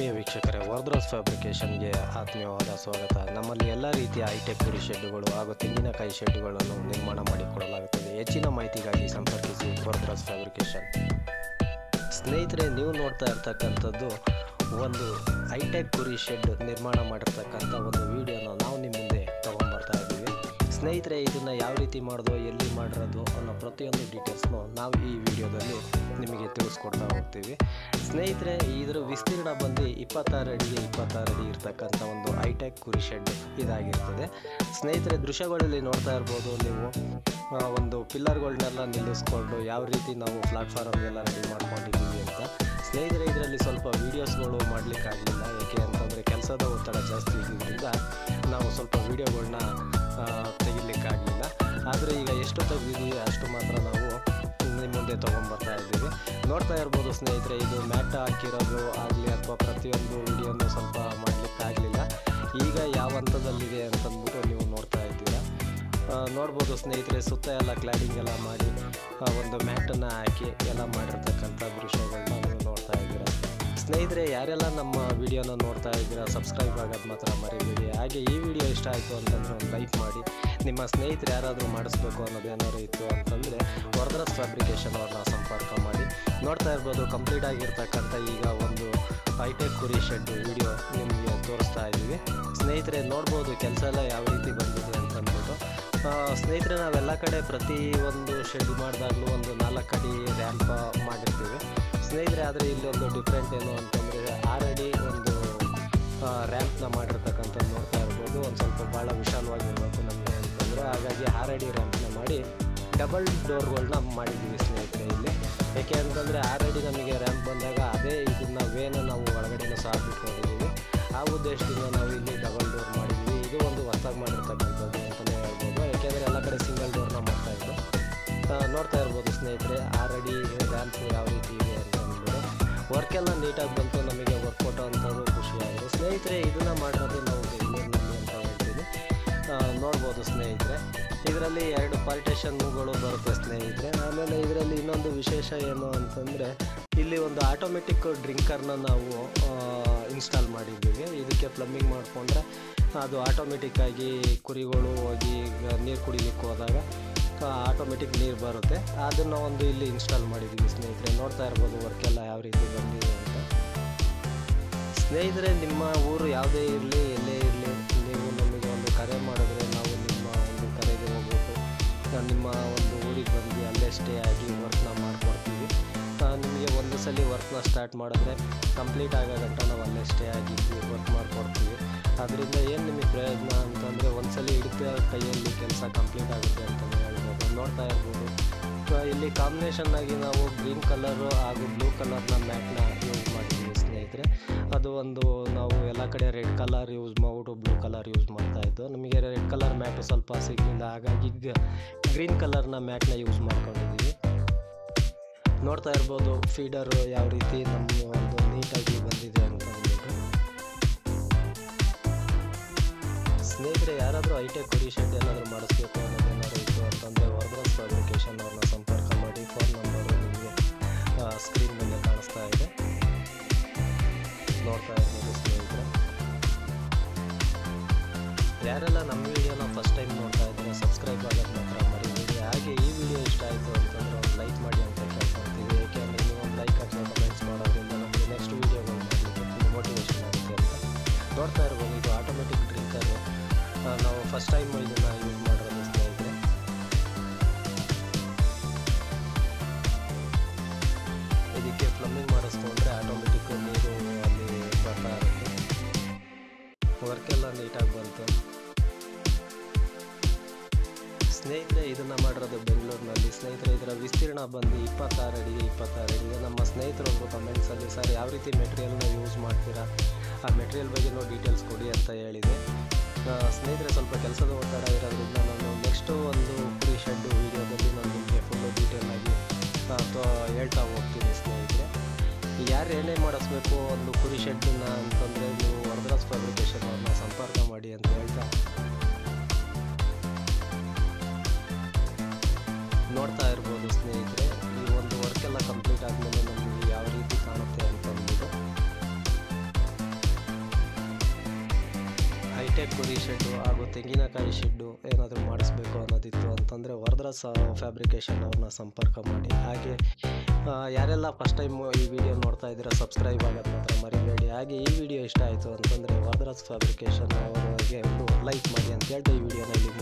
ಆತ್ಮೀಯ ವೀಕ್ಷಕರೇ, ವರ್ದ್ರಾಸ್ ಫ್ಯಾಬ್ರಿಕೇಷನ್ಗೆ ಆತ್ಮೀಯವಾದ ಸ್ವಾಗತ. ನಮ್ಮಲ್ಲಿ ಎಲ್ಲ ರೀತಿಯ ಹೈಟೆಕ್ ಕುರಿ ಶೆಡ್ಡುಗಳು ಹಾಗೂ ತೆಂಗಿನಕಾಯಿ ಶೆಡ್ಡುಗಳನ್ನು ನಿರ್ಮಾಣ ಮಾಡಿಕೊಡಲಾಗುತ್ತದೆ. ಹೆಚ್ಚಿನ ಮಾಹಿತಿಗಾಗಿ ಸಂಪರ್ಕಿಸಿ ವರ್ದ್ರಾಸ್ ಫ್ಯಾಬ್ರಿಕೇಷನ್. ಸ್ನೇಹಿತರೆ, ನೀವು ನೋಡ್ತಾ ಇರ್ತಕ್ಕಂಥದ್ದು ಒಂದು ಹೈಟೆಕ್ ಕುರಿ ಶೆಡ್ ನಿರ್ಮಾಣ ಮಾಡಿರ್ತಕ್ಕಂಥ ಒಂದು ವಿಡಿಯೋನ ನಾವು ನಿಮ್ಮ ಮುಂದೆ ತಗೊಂಡ್ಬರ್ತಾ ಇದ್ದೀವಿ. ಸ್ನೇಹಿತರೆ, ಇದನ್ನು ಯಾವ ರೀತಿ ಮಾಡೋದು, ಎಲ್ಲಿ ಮಾಡಿರೋದು ಅನ್ನೋ ಪ್ರತಿಯೊಂದು ಡೀಟೇಲ್ಸ್ನು ನಾವು ಈ ವಿಡಿಯೋದಲ್ಲಿ ನಿಮಗೆ ತಿಳಿಸ್ಕೊಡ್ತಾ ಹೋಗ್ತೀವಿ. ಸ್ನೇಹಿತರೆ, ಇದರ ವಿಸ್ತೀರ್ಣ ಬಂದು 26 ಅಡಿಗೆ 26 ಅಡಿ ಇರ್ತಕ್ಕಂಥ ಒಂದು ಹೈಟೆಕ್ ಕುರಿ ಶೆಡ್ ಇದಾಗಿರ್ತದೆ. ಸ್ನೇಹಿತರೆ, ದೃಶ್ಯಗಳಲ್ಲಿ ನೋಡ್ತಾ ಇರ್ಬೋದು ನೀವು, ಒಂದು ಪಿಲ್ಲರ್ಗಳನ್ನೆಲ್ಲ ನಿಲ್ಲಿಸ್ಕೊಂಡು ಯಾವ ರೀತಿ ನಾವು ಪ್ಲಾಟ್ಫಾರ್ಮ್ಗೆಲ್ಲ ರೆಡಿ ಮಾಡ್ಕೊಂಡಿದ್ದೀವಿ ಅಂತ. ಸ್ನೇಹಿತರೆ, ಇದರಲ್ಲಿ ಸ್ವಲ್ಪ ವೀಡಿಯೋಸ್ಗಳು ಮಾಡಲಿಕ್ಕಾಗಲಿಲ್ಲ, ಏಕೆ ಅಂತಂದರೆ ಕೆಲಸದ ಒತ್ತಡ ಜಾಸ್ತಿ ಇದ್ದಿದ್ದರಿಂದ ನಾವು ಸ್ವಲ್ಪ ವೀಡಿಯೋಗಳನ್ನ ತೆಗಿಲಿಕ್ಕಾಗಲಿಲ್ಲ. ಆದರೆ ಈಗ ಎಷ್ಟು ತೆಗೆದಿದ್ದೀವಿ ಅಷ್ಟು ಮಾತ್ರ ನಾವು ನಿಮ್ಮ ಮುಂದೆ ತೊಗೊಂಡ್ಬರ್ತಾ ಇದ್ದೀವಿ. ನೋಡ್ತಾ ಇರ್ಬೋದು ಸ್ನೇಹಿತರೆ, ಇದು ಮ್ಯಾಟ್ ಹಾಕಿರೋದು ಆಗಲಿ ಅಥವಾ ಪ್ರತಿಯೊಂದು ವಿಡಿಯೋನು ಸ್ವಲ್ಪ ಮಾಡಲಿಕ್ಕಾಗಲಿಲ್ಲ. ಈಗ ಯಾವ ಹಂತದಲ್ಲಿದೆ ಅಂತಂದ್ಬಿಟ್ಟು ನೀವು ನೋಡ್ತಾ ಇದ್ದೀರಾ. ನೋಡ್ಬೋದು ಸ್ನೇಹಿತರೆ, ಸುತ್ತ ಎಲ್ಲ ಕ್ಲಾಡಿಂಗ್ ಎಲ್ಲ ಮಾಡಿ ಒಂದು ಮ್ಯಾಟನ್ನು ಹಾಕಿ ಎಲ್ಲ ಮಾಡಿರ್ತಕ್ಕಂಥ ದೃಶ್ಯಗಳನ್ನ ನೀವು ನೋಡ್ತಾ ಇದ್ದೀರಾ. ಸ್ನೇಹಿತರೆ, ಯಾರೆಲ್ಲ ನಮ್ಮ ವಿಡಿಯೋನ ನೋಡ್ತಾ ಇದ್ದೀರಾ ಸಬ್ಸ್ಕ್ರೈಬ್ ಆಗೋದು ಮಾತ್ರ ಮರಿಬೇಡಿ. ಹಾಗೆ ಈ ವಿಡಿಯೋ ಇಷ್ಟ ಆಯಿತು ಅಂತಂದರೆ ಒಂದು ಲೈಕ್ ಮಾಡಿ. ನಿಮ್ಮ ಸ್ನೇಹಿತರು ಯಾರಾದರೂ ಮಾಡಿಸ್ಬೇಕು ಅನ್ನೋದೇನಾದ್ರು ಇತ್ತು ಅಂತಂದರೆ ವರ್ದ್ರಾಸ್ ಫ್ಯಾಬ್ರಿಕೇಷನ್ ಅವ್ರನ್ನ ಸಂಪರ್ಕ ಮಾಡಿ. ನೋಡ್ತಾ ಇರ್ಬೋದು, ಕಂಪ್ಲೀಟ್ ಆಗಿರ್ತಕ್ಕಂಥ ಈಗ ಒಂದು ಹೈಟೆಕ್ ಕುರಿ ಶೆಡ್ ವಿಡಿಯೋ ನಿಮಗೆ ತೋರಿಸ್ತಾ ಇದ್ದೀವಿ. ಸ್ನೇಹಿತರೆ, ನೋಡ್ಬೋದು ಕೆಲಸ ಎಲ್ಲ ಯಾವ ರೀತಿ ಬಂದಿದೆ ಅಂತಂದ್ಬಿಟ್ಟು. ಸ್ನೇಹಿತರೆ, ನಾವೆಲ್ಲ ಕಡೆ ಪ್ರತಿ ಒಂದು ಶೆಡ್ ಮಾಡಿದಾಗಲೂ ಒಂದು 4 ಅಡಿ ರ್ಯಾಂಪ್ ಮಾಡಿರ್ತೀವಿ ಸ್ನೇಹಿತರೆ. ಆದರೆ ಇಲ್ಲಿ ಒಂದು ಡಿಫ್ರೆಂಟ್ ಏನು ಅಂತಂದರೆ 6 ಅಡಿ ಒಂದು ರ್ಯಾಂಪ್ನ ಮಾಡಿರ್ತಕ್ಕಂಥದ್ದು ನೋಡ್ತಾ ಇರ್ಬೋದು. ಒಂದು ಸ್ವಲ್ಪ ಭಾಳ ವಿಶಾಲವಾಗಿರಬೇಕು ನಮಗೆ ಅಂತಂದರೆ, ಹಾಗಾಗಿ 6 ಅಡಿ ರ್ಯಾಂಪ್ನ ಮಾಡಿ ಡಬಲ್ ಡೋರ್ಗಳನ್ನ ಮಾಡಿದ್ದೀವಿ ಸ್ನೇಹಿತರೆ ಇಲ್ಲಿ. ಏಕೆ ಅಂತಂದರೆ 6 ಅಡಿ ನಮಗೆ ರ್ಯಾಂಪ್ ಬಂದಾಗ ಅದೇ ಇದನ್ನು ವೇನ ನಾವು ಒಳಗಡೆನೂ ಸಹ ಬಿಟ್ಕೊಂಡಿದ್ದೀವಿ. ಆ ಉದ್ದೇಶದಿಂದ ನಾವು ಇಲ್ಲಿ ಡಬಲ್ ಡೋರ್ ಮಾಡಿದ್ದೀವಿ. ಇದು ಒಂದು ಹೊಸದಾಗಿ ಮಾಡಿರ್ತಕ್ಕಂಥದ್ದು ಅಂತಲೇ ಹೇಳ್ಬೋದು, ಏಕೆಂದರೆ ಎಲ್ಲ ಕಡೆ ಸಿಂಗಲ್ ಡೋರ್ನ ಮಾಡ್ತಾಯಿದ್ರು. ನೋಡ್ತಾ ಇರ್ಬೋದು ಸ್ನೇಹಿತರೆ, 6 ಅಡಿ ರ್ಯಾಂಪ್ ಯಾವ ರೀತಿ ಇದೆ ಅಂತ ಅಂದ್ಬಿಟ್ಟು ವರ್ಕೆಲ್ಲ ನೀಟಾಗಿ ಬಂತು. ನಮಗೆ ವರ್ಕ್ ಫೋಟೋ ಅಂಥದ್ದು ಖುಷಿಯಾಗಿದೆ ಸ್ನೇಹಿತರೆ. ಇದನ್ನು ಮಾಡಿರೋದು ನಾವು ಬೆಂಗಳೂರಿನಲ್ಲಿ ಅಂತ ಹೇಳ್ತೀನಿ. ನೋಡ್ಬೋದು ಸ್ನೇಹಿತರೆ, ಇದರಲ್ಲಿ 2 ಪಾರ್ಟೇಷನ್ಗಳು ಬರುತ್ತೆ ಸ್ನೇಹಿತರೆ. ಆಮೇಲೆ ಇದರಲ್ಲಿ ಇನ್ನೊಂದು ವಿಶೇಷ ಏನು ಅಂತಂದರೆ, ಇಲ್ಲಿ ಒಂದು ಆಟೋಮೆಟಿಕ್ ಡ್ರಿಂಕರ್ನ ನಾವು ಇನ್ಸ್ಟಾಲ್ ಮಾಡಿದ್ದೀವಿ. ಇದಕ್ಕೆ ಪ್ಲಂಬಿಂಗ್ ಮಾಡಿಕೊಂಡ್ರೆ ಅದು ಆಟೋಮೆಟಿಕ್ಕಾಗಿ ಕುರಿಗಳು ಹೋಗಿ ನೀರು ಕುಡಿಲಿಕ್ಕೆ ಹೋದಾಗ ಆಟೋಮೆಟಿಕ್ ನೀರು ಬರುತ್ತೆ. ಅದನ್ನು ಒಂದು ಇಲ್ಲಿ ಇನ್ಸ್ಟಾಲ್ ಮಾಡಿದ್ದೀವಿ ಸ್ನೇಹಿತರೆ. ನೋಡ್ತಾ ಇರ್ಬೋದು ವರ್ಕೆಲ್ಲ ಯಾವ ರೀತಿ ಬಂದಿದೆ ಅಂತ. ಸ್ನೇಹಿತರೆ, ನಿಮ್ಮ ಊರು ಯಾವುದೇ ಇರಲಿ, ಎಲ್ಲೇ ಇರಲಿ, ನೀವು ನಮಗೆ ಒಂದು ಕರೆ ಮಾಡಿದ್ರೆ ನಾವು ನಿಮ್ಮ ಒಂದು ಕರೆಗೆ ಹೋಗ್ಬಿಟ್ಟು ನಿಮ್ಮ ಒಂದು ಊರಿಗೆ ಬಂದು ಅಲ್ಲೇ ಸ್ಟೇ ಆಗಿ ವರ್ಕ್ನ ಮಾಡಿಕೊಡ್ತೀವಿ. ನಿಮಗೆ ಒಂದು ಸಲ ವರ್ಕ್ನ ಸ್ಟಾರ್ಟ್ ಮಾಡಿದ್ರೆ ಕಂಪ್ಲೀಟ್ ಆಗೋ ಗಂಟ ನಾವು ಅಲ್ಲೇ ಸ್ಟೇ ಆಗಿದ್ದು ವರ್ಕ್ ಮಾಡಿಕೊಡ್ತೀವಿ. ಅದರಿಂದ ಏನು ನಿಮಗೆ ಪ್ರಯೋಜನ ಅಂತಂದರೆ, ಒಂದು ಸಲ ಹಿಡಿದ ಕೈಯಲ್ಲಿ ಕೆಲಸ ಕಂಪ್ಲೀಟ್ ಆಗುತ್ತೆ ಅಂತಲೇ ಹೇಳ್ಬೋದು. ನೋಡ್ತಾ ಇರ್ಬೋದು, ಇಲ್ಲಿ ಕಾಂಬಿನೇಷನ್ನಾಗಿ ನಾವು ಗ್ರೀನ್ ಕಲರು ಹಾಗೂ ಬ್ಲೂ ಕಲರ್ನ ಮ್ಯಾಟ್ನ ಯೂಸ್ ಮಾಡಿದ್ದೀವಿ ಸ್ನೇಹಿತರೆ. ಅದು ಒಂದು ನಾವು ಎಲ್ಲ ಕಡೆ ರೆಡ್ ಕಲರ್ ಯೂಸ್ ಮಾಡಿಬಿಟ್ಟು ಬ್ಲೂ ಕಲರ್ ಯೂಸ್ ಮಾಡ್ತಾಯಿದ್ದು. ನಮಗೆ ರೆಡ್ ಕಲರ್ ಮ್ಯಾಟು ಸ್ವಲ್ಪ ಸಿಗಲಿಲ್ಲ, ಹಾಗಾಗಿ ಗ್ರೀನ್ ಕಲರ್ನ ಮ್ಯಾಟ್ನ ಯೂಸ್ ಮಾಡ್ಕೊಂಡಿದ್ದೀವಿ. ನೋಡ್ತಾ ಇರ್ಬೋದು ಫೀಡರು ಯಾವ ರೀತಿ ನಮ್ಮ ಒಂದು ನೀಟಾಗಿ ಬಂದಿದೆ ಅಂತ ಅಂದ್ಬಿಟ್ಟು. ಸ್ನೇಹಿತರೆ, ಯಾರಾದರೂ ಹೈಟೆಕ್ ಕುರಿ ಶೆಡ್ ಏನಾದರೂ ಮಾಡಿಸ್ಬೇಕು ಅನ್ನೋದೇನಾದರೂ ಇತ್ತು ಅಂತಂದರೆ ವರ್ದ್ರಾಸ್ ಫ್ಯಾಬ್ರಿಕೇಷನ್ ಅವ್ರನ್ನ ಸಂಪರ್ಕ ಮಾಡಿ. ಫೋನ್ ನಂಬರು ನಿಮಗೆ ಸ್ಕ್ರೀನ್ ಮೇಲೆ ಕಾಣಿಸ್ತಾ ಇದೆ, ನೋಡ್ತಾ ಇರ್ಬೋದು ಸ್ನೇಹಿತರೆ. ಯಾರೆಲ್ಲ ನಮ್ಮ ವಿಡಿಯೋನ ಫಸ್ಟ್ ಟೈಮ್ ನೋಡ್ತಾ ಇದ್ದಾರೆ ಸಬ್ಸ್ಕ್ರೈಬ್ ಆಗೋದು ಮಾತ್ರ ಮರಿಬೇಡಿ. ಹಾಗೆ ಈ ವಿಡಿಯೋ ಇಷ್ಟ ಆಯಿತು ಅಂತಂದರೆ ಒಂದು ಲೈಕ್ ಮಾಡಿ ಅಂತ ಕೇಳ್ಕೊಳ್ತೀವಿ. ಏಕೆಂದರೆ ನೀವು ಒಂದು ಲೈಕ್ ಅಥವಾ ಕಮೆಂಟ್ಸ್ ಮಾಡೋದ್ರಿಂದ ನಮಗೆ ನೆಕ್ಸ್ಟ್ ವೀಡಿಯೋಗಳು ಮಾಡಲಿಕ್ಕೆ ತುಂಬ ಮೋಟಿವೇಶನ್ ಆಗುತ್ತೆ ಅಂತ. ನೋಡ್ತಾ ಇರ್ಬೋದು, ಇದು ಆಟೋಮೆಟಿಕ್ ಡ್ರಿಂಕರು. ನಾವು ಫಸ್ಟ್ ಟೈಮ್ ಇದನ್ನು ಯೂಸ್ ಮಾಡಿರೋದು ಸ್ನೇಹಿತರೆ. ಇದಕ್ಕೆ ಪ್ಲಂಬಿಂಗ್ ಮಾಡಿಸ್ಕೊಂಡ್ರೆ ಆಟೋಮೆಟಿಕ್ ನೀರು ಅಲ್ಲಿ ಬರ್ತಾ ಇರುತ್ತೆ. ವರ್ಕೆಲ್ಲ ನೀಟಾಗಿ ಬಂತು ಸ್ನೇಹಿತರೆ. ಇದನ್ನು ಮಾಡಿರೋದು ಬೆಂಗಳೂರಿನಲ್ಲಿ ಸ್ನೇಹಿತರೆ. ಇದರ ವಿಸ್ತೀರ್ಣ ಬಂದು 26 ಅಡಿಗೆ 26 ಅಡಿ. ನಮ್ಮ ಸ್ನೇಹಿತರೊಬ್ಬರು ಕಮೆಂಟ್ಸಲ್ಲಿ, ಸರ್ ಯಾವ ರೀತಿ ಮೆಟೀರಿಯಲ್ನ ಯೂಸ್ ಮಾಡ್ತೀರಾ, ಆ ಮೆಟೀರಿಯಲ್ ಬಗ್ಗೆನೂ ಡೀಟೇಲ್ಸ್ ಕೊಡಿ ಅಂತ ಹೇಳಿದೆ. ಸ್ನೇಹಿತರೆ, ಸ್ವಲ್ಪ ಕೆಲಸದ ಒತ್ತಡ ಇರೋದ್ರಿಂದ ನಾನು ನೆಕ್ಸ್ಟು ಒಂದು ಕುರಿ ಶೆಡ್ ವೀಡಿಯೋದಲ್ಲಿ ನಾನು ನಿಮಗೆ ಫುಲ್ಲು ಡೀಟೇಲಾಗಿ ಹೇಳ್ತಾ ಹೋಗ್ತೀನಿ ಸ್ನೇಹಿತರೆ. ಯಾರು ಏನೇ ಮಾಡಿಸ್ಬೇಕು ಒಂದು ಕುರಿ ಶೆಡ್ಡನ್ನ ಅಂತಂದರೆ ನೀವು ವರ್ದ್ರಾಸ್ ಫ್ಯಾಬ್ರಿಕೇಷನ್ ಅವ್ರನ್ನ ಸಂಪರ್ಕ ಮಾಡಿ ಅಂತ ಹೇಳ್ತಾ, ನೋಡ್ತಾ ಇರ್ಬೋದು ಸ್ನೇಹಿತರೆ, ಈ ಒಂದು ವರ್ಕೆಲ್ಲ ಕಂಪ್ಲೀಟ್ ಆದಮೇಲೆ ನಮಗೆ ಯಾವ ರೀತಿ ಕಾಣುತ್ತೆ ಅಂತ ಅಂದ್ಬಿಟ್ಟು ಹೈಟೆಕ್ ಕುರಿ ಶೆಡ್ಡು ಹಾಗೂ ತೆಂಗಿನಕಾಯಿ ಶೆಡ್ಡು ಏನಾದರೂ ಮಾಡಿಸ್ಬೇಕು ಅನ್ನೋದಿತ್ತು ಅಂತಂದರೆ ವರದರಾಜ್ ಫ್ಯಾಬ್ರಿಕೇಶನ್ ಅವ್ರನ್ನ ಸಂಪರ್ಕ ಮಾಡಿ. ಹಾಗೆ ಯಾರೆಲ್ಲ ಫಸ್ಟ್ ಟೈಮ್ ಈ ವಿಡಿಯೋ ನೋಡ್ತಾ ಇದ್ದೀರಾ ಸಬ್ಸ್ಕ್ರೈಬ್ ಆಗೋದು ಮಾತ್ರ ಮರಿಬೇಡಿ. ಹಾಗೆ ಈ ವಿಡಿಯೋ ಇಷ್ಟ ಆಯಿತು ಅಂತಂದರೆ ವರದರಾಜ್ ಫ್ಯಾಬ್ರಿಕೇಶನ್ ಅವರಿಗೆ ಒಂದು ಲೈಕ್ ಮಾಡಿ ಅಂತ ಹೇಳ್ತಾ ಈ ವಿಡಿಯೋನ ಇಲ್ಲಿ